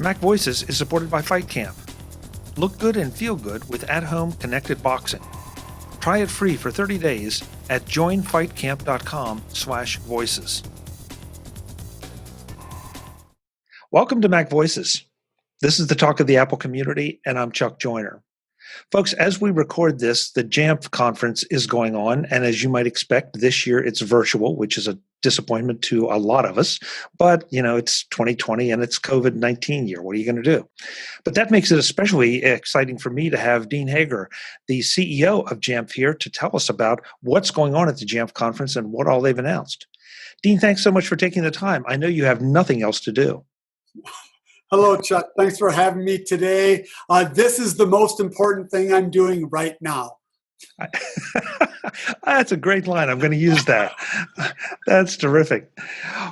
MacVoices is supported by FightCamp. Look good and feel good with at-home connected boxing. Try it free for 30 days at joinfightcamp.com/voices. Welcome to MacVoices. This is the talk of the Apple community, and I'm Chuck Joyner. Folks, as we record this, the Jamf conference is going on, and as you might expect, this year it's virtual, which is a disappointment to a lot of us. But, it's 2020 and it's COVID-19 year. What are you going to do? But that makes it especially exciting for me to have Dean Hager, the CEO of Jamf, here to tell us about what's going on at the Jamf conference and what all they've announced. Dean, thanks so much for taking the time. I know you have nothing else to do. Hello, Chuck. Thanks for having me today. This is the most important thing I'm doing right now. That's a great line. I'm going to use that. That's terrific.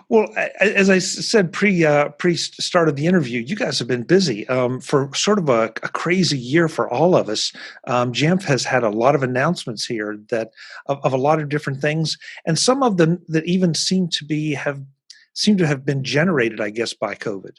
Well, as I said pre-start of the interview, you guys have been busy for sort of a crazy year for all of us. Jamf has had a lot of announcements here that of a lot of different things, and some of them that even seem to have been generated, I guess, by COVID.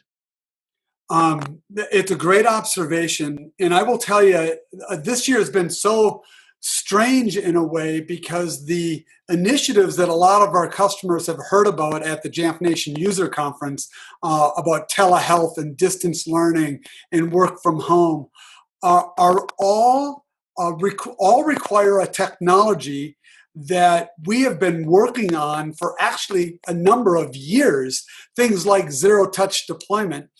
It's a great observation, and I will tell you, this year has been so strange in a way because the initiatives that a lot of our customers have heard about at the Jamf Nation User Conference about telehealth and distance learning and work from home are all require a technology that we have been working on for actually a number of years, things like zero-touch deployment.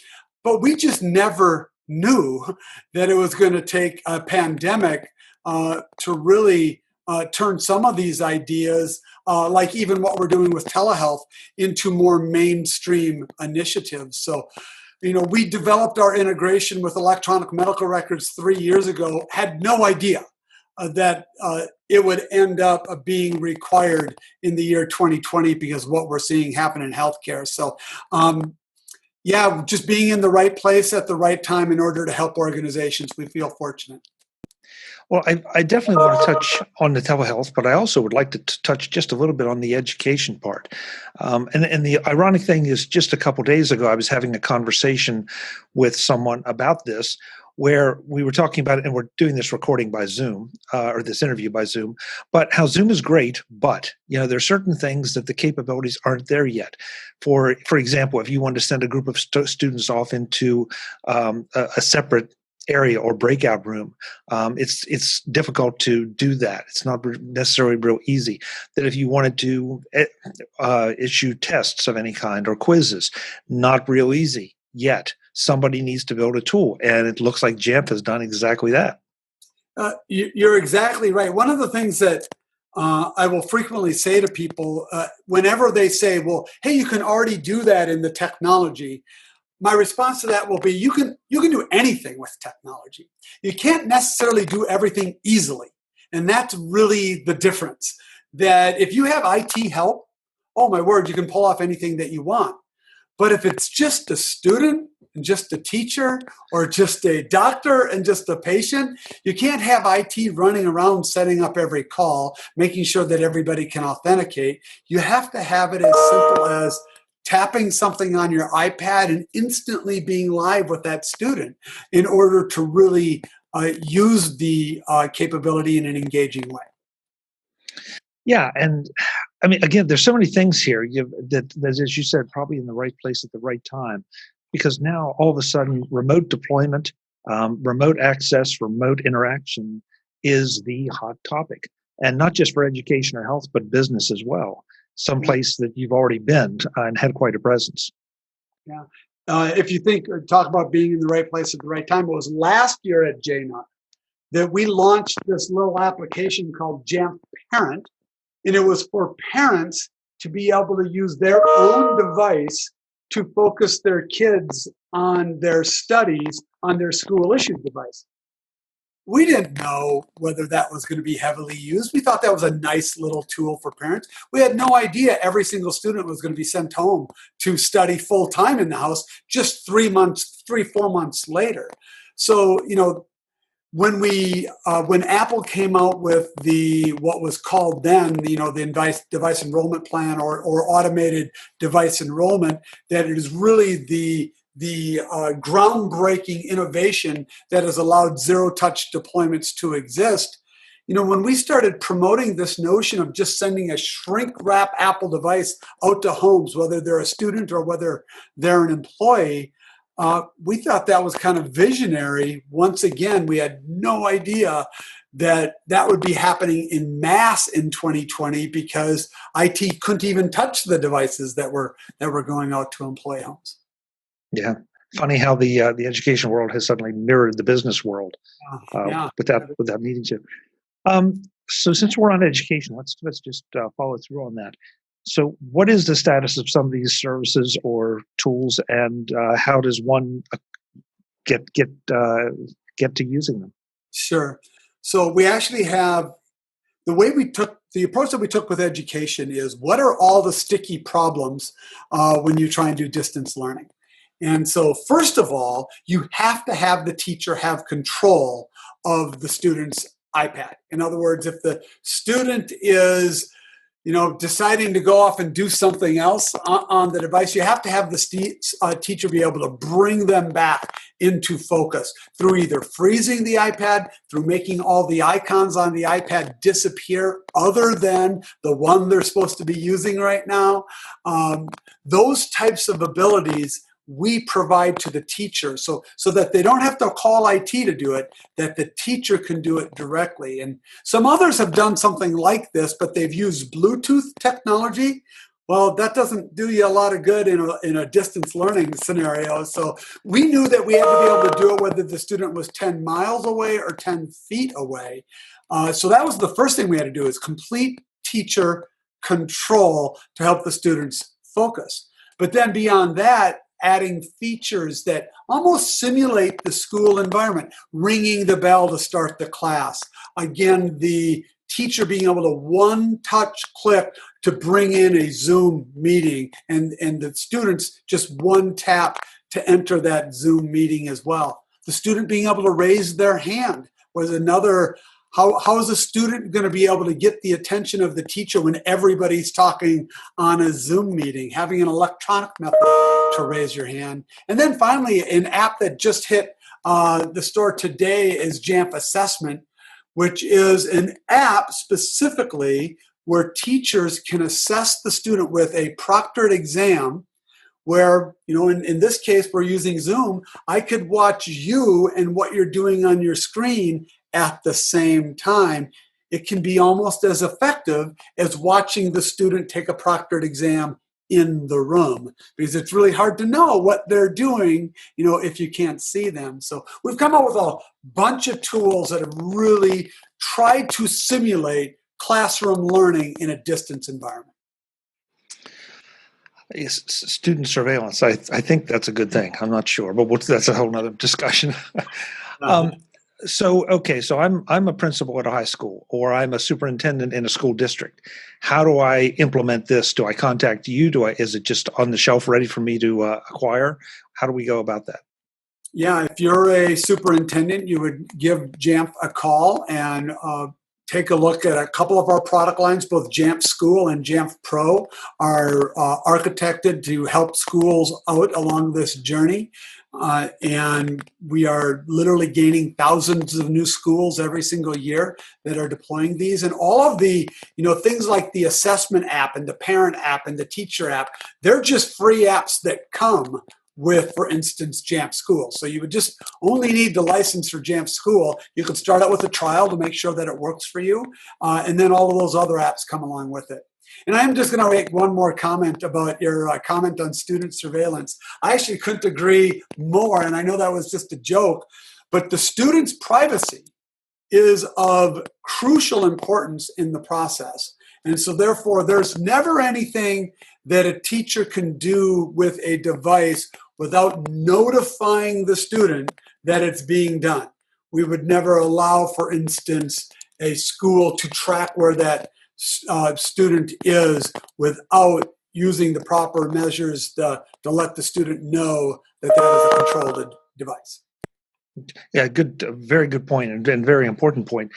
But we just never knew that it was going to take a pandemic to really turn some of these ideas, like even what we're doing with telehealth, into more mainstream initiatives. So, we developed our integration with electronic medical records 3 years ago, had no idea that it would end up being required in the year 2020 because of what we're seeing happen in healthcare. So, yeah, just being in the right place at the right time in order to help organizations. We feel fortunate. Well, I definitely want to touch on the telehealth, but I also would like to touch just a little bit on the education part. And the ironic thing is, just a couple days ago, I was having a conversation with someone about this, where we were talking about it, and we're doing this recording by Zoom, or this interview by Zoom, but how Zoom is great, but there are certain things that the capabilities aren't there yet. For example, if you want to send a group of students off into a separate area or breakout room, it's difficult to do that. It's not necessarily real easy. That if you wanted to issue tests of any kind or quizzes, not real easy yet. Somebody needs to build a tool, and it looks like Jamf has done exactly that. You're exactly right. One of the things that I will frequently say to people whenever they say, well, hey, you can already do that in the technology, my response to that will be, you can do anything with technology. You can't necessarily do everything easily. And that's really the difference. That if you have IT help, oh my word, you can pull off anything that you want. But if it's just a student and just a teacher or just a doctor and just a patient, you can't have IT running around setting up every call, making sure that everybody can authenticate. You have to have it as simple as tapping something on your iPad and instantly being live with that student in order to really use the capability in an engaging way. Yeah, and I mean, again, there's so many things here that, as you said, probably in the right place at the right time, because now all of a sudden, remote deployment, remote access, remote interaction is the hot topic, and not just for education or health, but business as well. Someplace that you've already been and had quite a presence. Yeah. If you talk about being in the right place at the right time, it was last year at JNUC that we launched this little application called Jamf Parent, and it was for parents to be able to use their own device to focus their kids on their studies on their school-issued device. We didn't know whether that was going to be heavily used. We thought that was a nice little tool for parents. We had no idea every single student was going to be sent home to study full-time in the house just 4 months later. So, when Apple came out with what was called then, the device enrollment plan or automated device enrollment, that it is really the groundbreaking innovation that has allowed zero-touch deployments to exist. When we started promoting this notion of just sending a shrink-wrap Apple device out to homes, whether they're a student or whether they're an employee, we thought that was kind of visionary. Once again, we had no idea that would be happening in mass in 2020 because IT couldn't even touch the devices that were going out to employee homes. Yeah, funny how the education world has suddenly mirrored the business world Yeah. without needing to. So since we're on education, let's just follow through on that. So what is the status of some of these services or tools, and how does one get to using them? Sure. So we actually have the approach that we took with education is, what are all the sticky problems when you try and do distance learning? And so first of all, you have to have the teacher have control of the student's iPad. In other words, if the student is deciding to go off and do something else on the device, you have to have the teacher be able to bring them back into focus through either freezing the iPad, through making all the icons on the iPad disappear other than the one they're supposed to be using right now. Those types of abilities we provide to the teacher so that they don't have to call IT to do it, that the teacher can do it directly. And some others have done something like this, but they've used Bluetooth technology. Well, that doesn't do you a lot of good in a distance learning scenario. So we knew that we had to be able to do it whether the student was 10 miles away or 10 feet away. So that was the first thing we had to do, is complete teacher control to help the students focus. But then beyond that, adding features that almost simulate the school environment, ringing the bell to start the class. Again, the teacher being able to one-touch click to bring in a Zoom meeting, and the students just one tap to enter that Zoom meeting as well. The student being able to raise their hand was another. How is a student going to be able to get the attention of the teacher when everybody's talking on a Zoom meeting? Having an electronic method to raise your hand. And then finally, an app that just hit the store today is Jamf Assessment, which is an app specifically where teachers can assess the student with a proctored exam, where, in this case, we're using Zoom. I could watch you and what you're doing on your screen at the same time. It can be almost as effective as watching the student take a proctored exam in the room, because it's really hard to know what they're doing, if you can't see them. So we've come up with a bunch of tools that have really tried to simulate classroom learning in a distance environment. Yes, student surveillance. I think that's a good thing. I'm not sure, but that's a whole nother discussion. So I'm a principal at a high school, or I'm a superintendent in a school district. How do I implement this? Do I contact you? Is it just on the shelf ready for me to acquire? How do we go about that? Yeah, if you're a superintendent, you would give Jamf a call and take a look at a couple of our product lines. Both Jamf School and Jamf Pro are architected to help schools out along this journey. And we are literally gaining thousands of new schools every single year that are deploying these. And all of the, things like the assessment app and the parent app and the teacher app, they're just free apps that come with, for instance, Jamf School. So you would just only need the license for Jamf School. You could start out with a trial to make sure that it works for you. And then all of those other apps come along with it. And I'm just going to make one more comment about your comment on student surveillance. I actually couldn't agree more, and I know that was just a joke, but the student's privacy is of crucial importance in the process. And so therefore, there's never anything that a teacher can do with a device without notifying the student that it's being done. We would never allow, for instance, a school to track where that student is without using the proper measures to let the student know that that is a controlled device. Yeah, good, very good point, and very important point.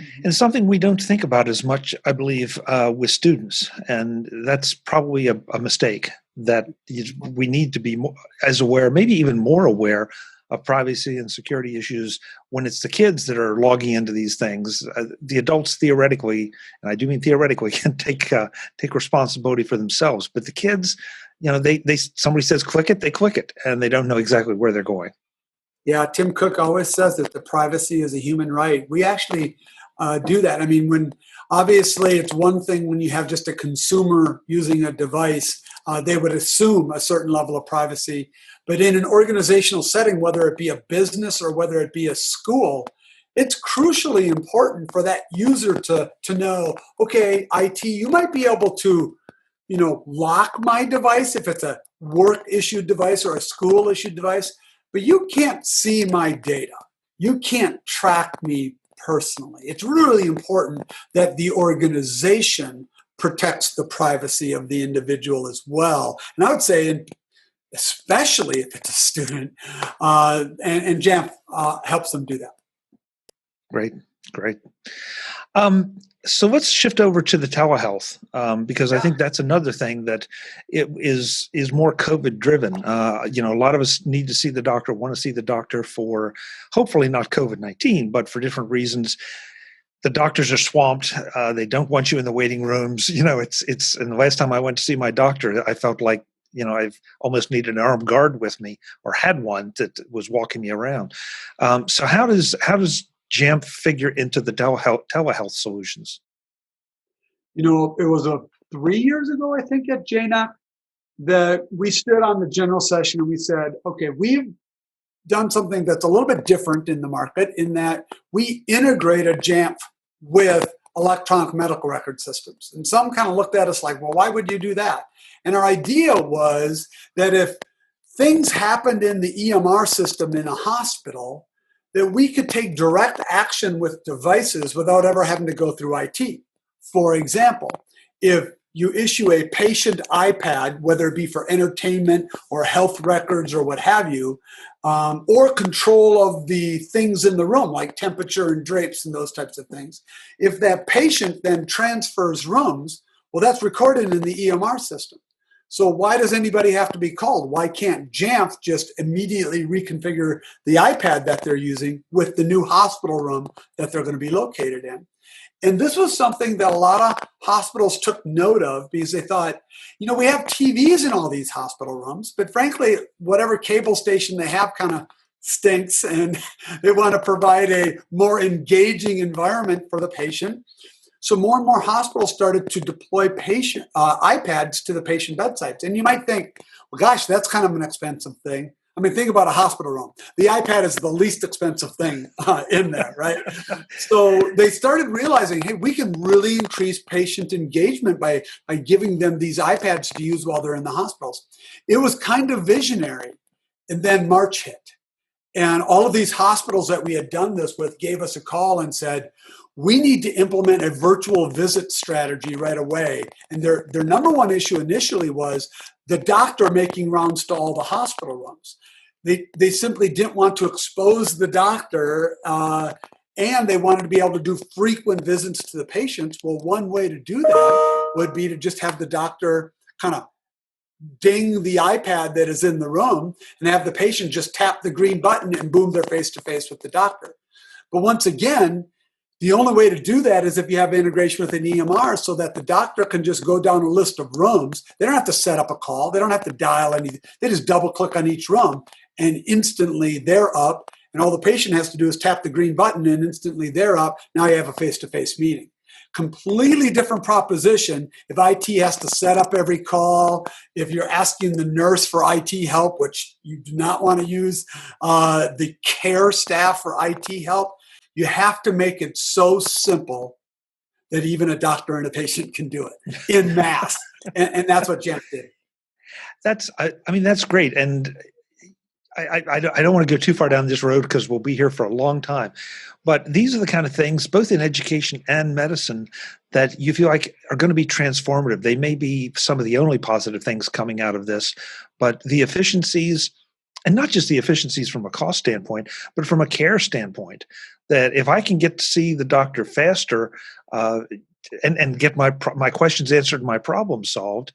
Mhm. And something we don't think about as much, I believe, with students, and that's probably a mistake. That we need to be more, as aware, maybe even more aware of privacy and security issues when it's the kids that are logging into these things. The adults theoretically, and I do mean theoretically, can take responsibility for themselves, but the kids, they somebody says click it, they click it, and they don't know exactly where they're going. Yeah, Tim Cook always says that the privacy is a human right. We actually do that. I mean, when obviously it's one thing when you have just a consumer using a device, they would assume a certain level of privacy. But in an organizational setting, whether it be a business or whether it be a school, it's crucially important for that user to know, okay, IT, you might be able to, lock my device if it's a work issued device or a school issued device, but you can't see my data. You can't track me personally. It's really important that the organization protects the privacy of the individual as well. And I would say, especially if it's a student, and Jamf helps them do that. Great, great. So let's shift over to the telehealth, because I think that's another thing that it is more COVID driven. A lot of us need to see the doctor, want to see the doctor for hopefully not COVID-19, but for different reasons. The doctors are swamped. They don't want you in the waiting rooms. It's. And the last time I went to see my doctor, I felt like I've almost needed an armed guard with me, or had one that was walking me around. So how does Jamf figure into the telehealth solutions? It was 3 years ago, I think, at JNAC, that we stood on the general session and we said, okay, we've done something that's a little bit different in the market in that we integrated Jamf with electronic medical record systems. And some kind of looked at us like, well, why would you do that? And our idea was that if things happened in the EMR system in a hospital, that we could take direct action with devices without ever having to go through IT. For example, if you issue a patient iPad, whether it be for entertainment or health records or what have you, or control of the things in the room, like temperature and drapes and those types of things. If that patient then transfers rooms, well, that's recorded in the EMR system. So why does anybody have to be called? Why can't Jamf just immediately reconfigure the iPad that they're using with the new hospital room that they're going to be located in? And this was something that a lot of hospitals took note of because they thought, we have TVs in all these hospital rooms, but frankly, whatever cable station they have kind of stinks, and they want to provide a more engaging environment for the patient. So more and more hospitals started to deploy patient iPads to the patient bedsides. And you might think, well, gosh, that's kind of an expensive thing. I mean, think about a hospital room. The iPad is the least expensive thing in there, right? So they started realizing, hey, we can really increase patient engagement by giving them these iPads to use while they're in the hospitals. It was kind of visionary. And then March hit. And all of these hospitals that we had done this with gave us a call and said, we need to implement a virtual visit strategy right away. And their number one issue initially was the doctor making rounds to all the hospital rooms. They simply didn't want to expose the doctor, and they wanted to be able to do frequent visits to the patients. Well, one way to do that would be to just have the doctor kind of ding the iPad that is in the room and have the patient just tap the green button and boom, they're face to face with the doctor. But once again, the only way to do that is if you have integration with an EMR so that the doctor can just go down a list of rooms. They don't have to set up a call. They don't have to dial anything. They just double click on each room and instantly they're up. And all the patient has to do is tap the green button and instantly they're up. Now you have a face-to-face meeting. Completely different proposition if IT has to set up every call, if you're asking the nurse for IT help, which you do not want to use the care staff for IT help. You have to make it so simple that even a doctor and a patient can do it in mass. And that's what Jamf did. That's great. And I don't want to go too far down this road because we'll be here for a long time. But these are the kind of things, both in education and medicine, that you feel like are going to be transformative. They may be some of the only positive things coming out of this, but the efficiencies and not just the efficiencies from a cost standpoint, but from a care standpoint, that if I can get to see the doctor faster uh, and get my questions answered, my problem solved,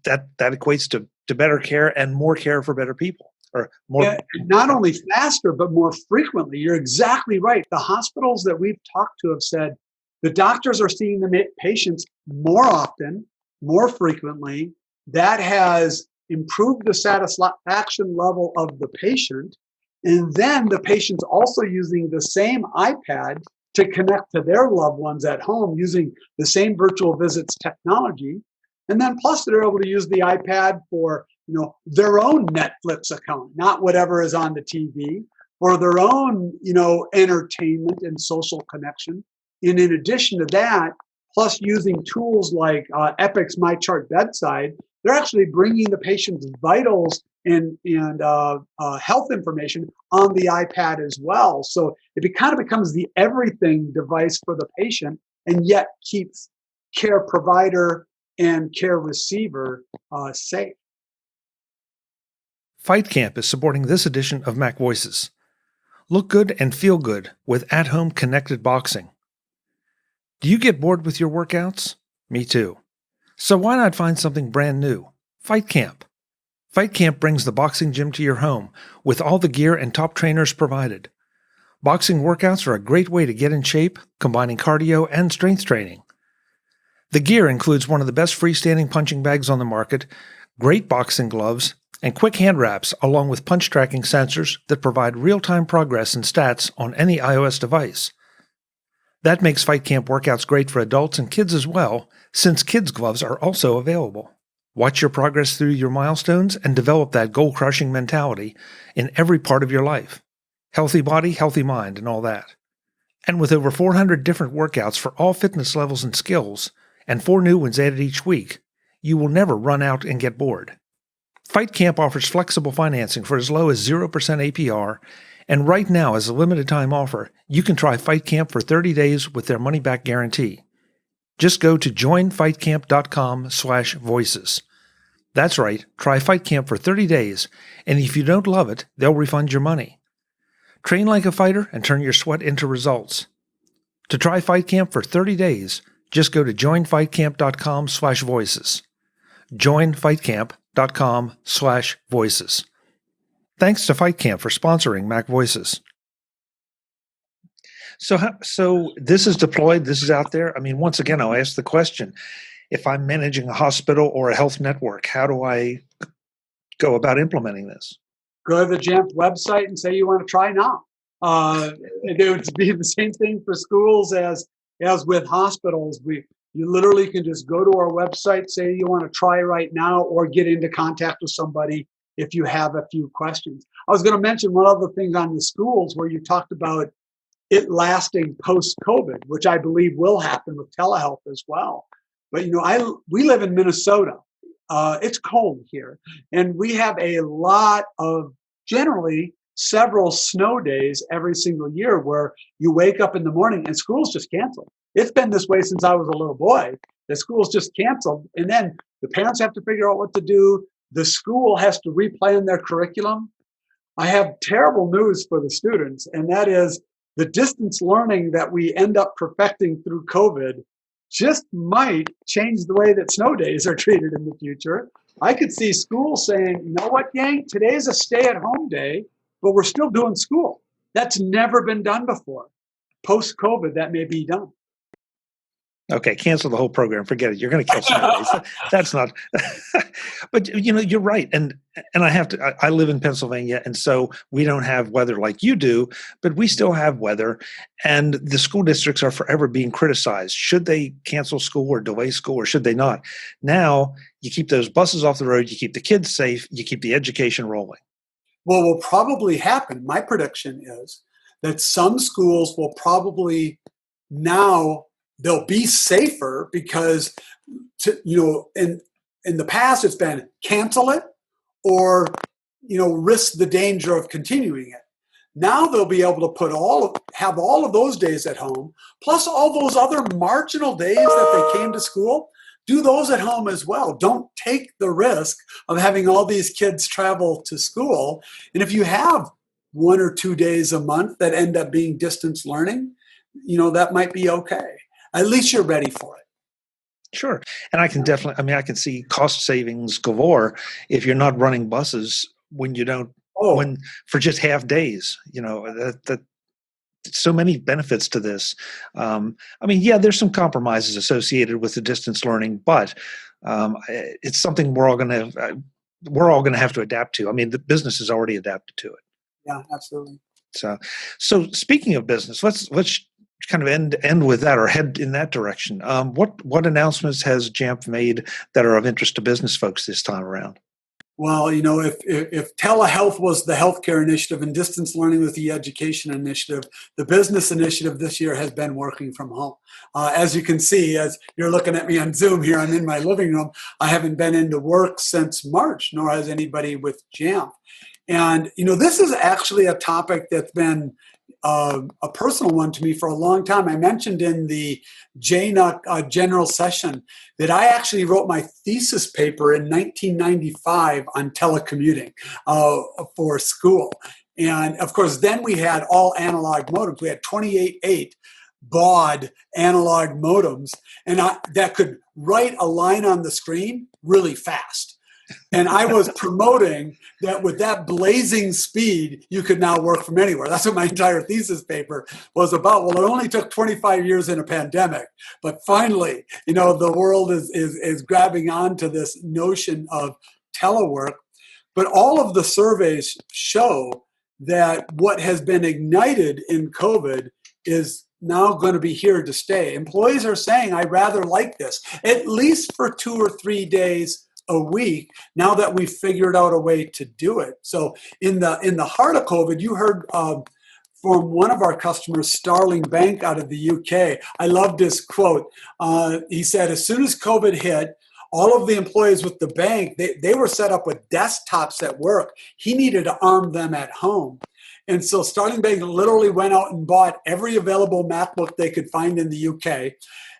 that equates to better care and more care for better people, or more. Yeah, not only faster, but more frequently. You're exactly right. The hospitals that we've talked to have said the doctors are seeing the patients more often, more frequently. That has improved the satisfaction level of the patient. And then the patient's also using the same iPad to connect to their loved ones at home using the same virtual visits technology. And then plus they're able to use the iPad for their own Netflix account, not whatever is on the TV, or their own, entertainment and social connection. And in addition to that, plus using tools like Epic's MyChart Bedside, they're actually bringing the patient's vitals and health information on the iPad as well. So it kind of becomes the everything device for the patient, and yet keeps care provider and care receiver safe. FightCamp is supporting this edition of MacVoices. Look good and feel good with at-home connected boxing. Do you get bored with your workouts? Me too. So why not find something brand new? FightCamp. FightCamp brings the boxing gym to your home with all the gear and top trainers provided. Boxing workouts are a great way to get in shape, combining cardio and strength training. The gear includes one of the best freestanding punching bags on the market, great boxing gloves, and quick hand wraps, along with punch tracking sensors that provide real-time progress and stats on any iOS device. That makes FightCamp workouts great for adults and kids as well, since kids' gloves are also available. Watch your progress through your milestones and develop that goal-crushing mentality in every part of your life. Healthy body, healthy mind, and all that. And with over 400 different workouts for all fitness levels and skills, and 4 new ones added each week, you will never run out and get bored. FightCamp offers flexible financing for as low as 0% APR, and right now, as a limited time offer, you can try FightCamp for 30 days with their money-back guarantee. Just go to joinfightcamp.com/voices. That's right, try FightCamp for 30 days, and if you don't love it, they'll refund your money. Train like a fighter and turn your sweat into results. To try FightCamp for 30 days, just go to joinfightcamp.com/voices. joinfightcamp.com/voices. Thanks to FightCamp for sponsoring MacVoices. So this is deployed, this is out there. I mean, once again, I'll ask the question, if I'm managing a hospital or a health network, how do I go about implementing this? Go to the Jamf website and say you want to try now. It would be the same thing for schools as with hospitals. You literally can just go to our website, say you want to try right now, or get into contact with somebody if you have a few questions. I was going to mention one other thing on the schools where you talked about it lasting post-COVID, which I believe will happen with telehealth as well. But we live in Minnesota. It's cold here, and we have a lot of, generally, several snow days every single year where you wake up in the morning and school's just canceled. It's been this way since I was a little boy. The school's just canceled, and then the parents have to figure out what to do. The school has to replan their curriculum. I have terrible news for the students, and that is the distance learning that we end up perfecting through COVID just might change the way that snow days are treated in the future. I could see schools saying, you know what, gang, today's a stay-at-home day, but we're still doing school. That's never been done before. Post-COVID, that may be done. Okay, cancel the whole program. Forget it. You're going to kill snow days. That's not. But you're right. And I live in Pennsylvania, and so we don't have weather like you do, but we still have weather. And the school districts are forever being criticized. Should they cancel school or delay school, or should they not? Now you keep those buses off the road. You keep the kids safe. You keep the education rolling. What will probably happen, my prediction is that some schools will probably now. They'll be safer because, in the past it's been cancel it or, risk the danger of continuing it. Now they'll be able to have all of those days at home, plus all those other marginal days that they came to school, do those at home as well. Don't take the risk of having all these kids travel to school. And if you have 1 or 2 days a month that end up being distance learning, that might be okay. At least you're ready for it. Sure. And I can definitely, I mean, I can see cost savings galore if you're not running buses when you don't, when for just half days, that so many benefits to this. I mean, yeah, there's some compromises associated with the distance learning, but it's something we're all going to have to adapt to. I mean, the business is already adapted to it. Yeah, absolutely. So speaking of business, let's kind of end with that or head in that direction. What announcements has Jamf made that are of interest to business folks this time around? Well, if telehealth was the healthcare initiative and distance learning was the education initiative, the business initiative this year has been working from home. As you can see, as you're looking at me on Zoom here, I'm in my living room. I haven't been into work since March, nor has anybody with Jamf. And, this is actually a topic that's been a personal one to me for a long time. I mentioned in the JNUC general session that I actually wrote my thesis paper in 1995 on telecommuting for school. And of course, then we had all analog modems. We had 28.8 baud analog modems, and that could write a line on the screen really fast. And I was promoting that with that blazing speed, you could now work from anywhere. That's what my entire thesis paper was about. Well, it only took 25 years in a pandemic, but finally, the world is grabbing onto this notion of telework. But all of the surveys show that what has been ignited in COVID is now going to be here to stay. Employees are saying, I rather like this, at least for 2 or 3 days a week, now that we've figured out a way to do it. So in the heart of COVID, you heard from one of our customers, Starling Bank out of the UK. I loved this quote. He said, as soon as COVID hit, all of the employees with the bank, they were set up with desktops at work. He needed to arm them at home. And so Starling Bank literally went out and bought every available MacBook they could find in the UK.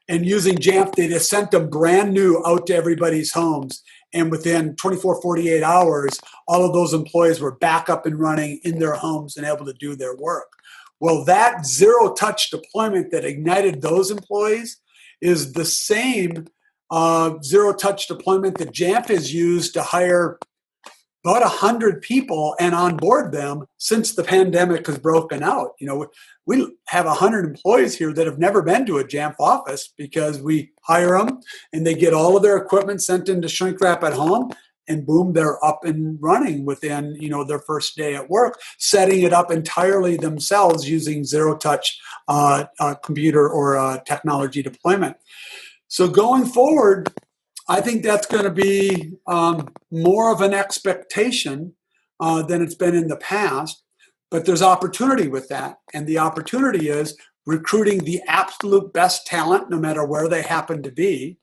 And using Jamf, they just sent them brand new out to everybody's homes. And within 24, 48 hours, all of those employees were back up and running in their homes and able to do their work. Well, that zero-touch deployment that ignited those employees is the same zero-touch deployment that Jamf has used to hire about 100 people and onboard them since the pandemic has broken out. We have 100 employees here that have never been to a Jamf office because we hire them and they get all of their equipment sent into shrink wrap at home, and boom, they're up and running within their first day at work, setting it up entirely themselves using zero-touch computer or technology deployment. So going forward, I think that's going to be more of an expectation than it's been in the past, but there's opportunity with that. And the opportunity is recruiting the absolute best talent, no matter where they happen to be.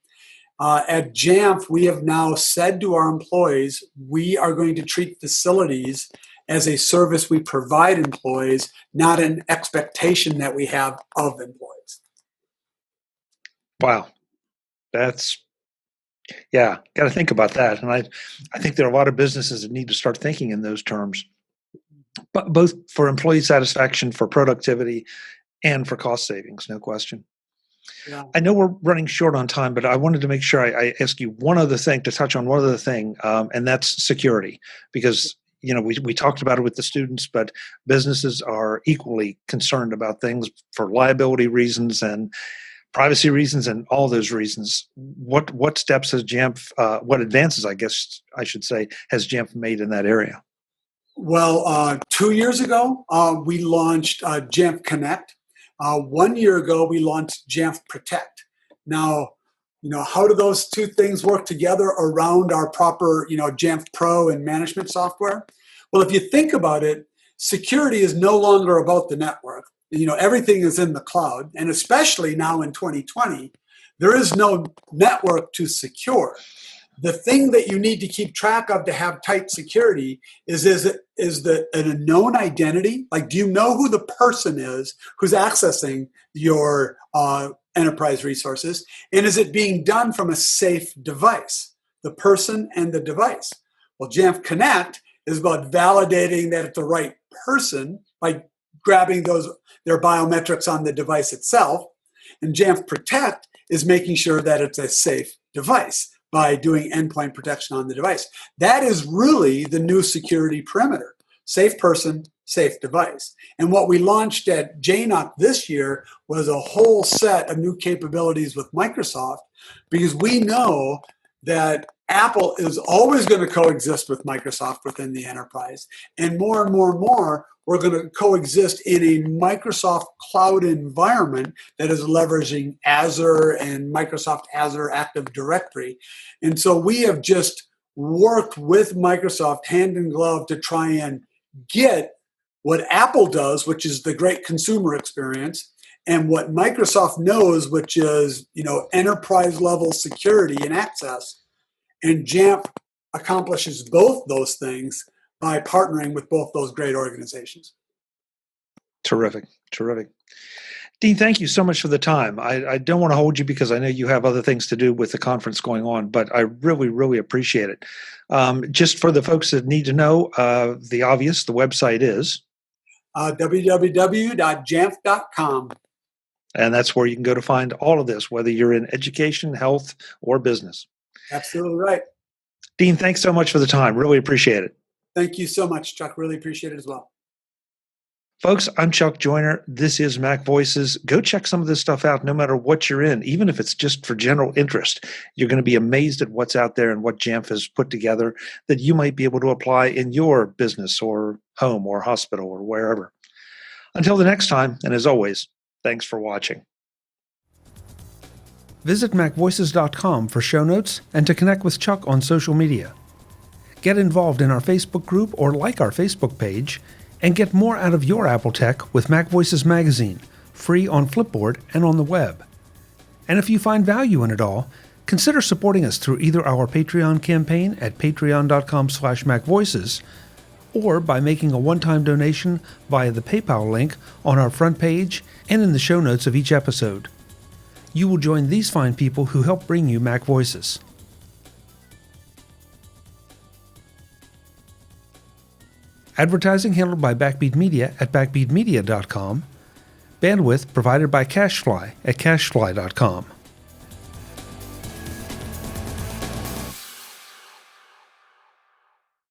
At Jamf, we have now said to our employees, we are going to treat facilities as a service we provide employees, not an expectation that we have of employees. Wow. Yeah, got to think about that. And I think there are a lot of businesses that need to start thinking in those terms, but both for employee satisfaction, for productivity, and for cost savings, no question. Yeah. I know we're running short on time, but I wanted to make sure I ask you to touch on one other thing, and that's security. Because we talked about it with the students, but businesses are equally concerned about things for liability reasons and privacy reasons and all those reasons. What steps has Jamf, what advances, I guess I should say, has Jamf made in that area? Well, 2 years ago, we launched Jamf Connect. 1 year ago, we launched Jamf Protect. Now, how do those two things work together around our proper, Jamf Pro and management software? Well, if you think about it, security is no longer about the network. Everything is in the cloud, and especially now in 2020, there is no network to secure. The thing that you need to keep track of to have tight security is an unknown identity. Like, do you know who the person is who's accessing your enterprise resources? And is it being done from a safe device, the person and the device? Well, Jamf Connect is about validating that it's the right person by grabbing their biometrics on the device itself. And Jamf Protect is making sure that it's a safe device by doing endpoint protection on the device. That is really the new security perimeter. Safe person, safe device. And what we launched at JNUC this year was a whole set of new capabilities with Microsoft, because we know that Apple is always going to coexist with Microsoft within the enterprise. And more, we're going to coexist in a Microsoft cloud environment that is leveraging Azure and Microsoft Azure Active Directory. And so we have just worked with Microsoft hand in glove to try and get what Apple does, which is the great consumer experience, and what Microsoft knows, which is, enterprise level security and access. And Jamf accomplishes both those things by partnering with both those great organizations. Terrific. Dean, thank you so much for the time. I don't want to hold you because I know you have other things to do with the conference going on, but I really appreciate it. Just for the folks that need to know, the obvious, the website is? www.jamf.com. And that's where you can go to find all of this, whether you're in education, health, or business. Absolutely right. Dean, thanks so much for the time. Really appreciate it. Thank you so much, Chuck. Really appreciate it as well. Folks, I'm Chuck Joyner. This is MacVoices. Go check some of this stuff out no matter what you're in, even if it's just for general interest. You're going to be amazed at what's out there and what Jamf has put together that you might be able to apply in your business or home or hospital or wherever. Until the next time, and as always, thanks for watching. Visit MacVoices.com for show notes and to connect with Chuck on social media. Get involved in our Facebook group or like our Facebook page, and get more out of your Apple tech with MacVoices Magazine, free on Flipboard and on the web. And if you find value in it all, consider supporting us through either our Patreon campaign at patreon.com/MacVoices or by making a one-time donation via the PayPal link on our front page and in the show notes of each episode. You will join these fine people who help bring you MacVoices. Advertising handled by Backbeat Media at backbeatmedia.com. Bandwidth provided by CacheFly at cachefly.com.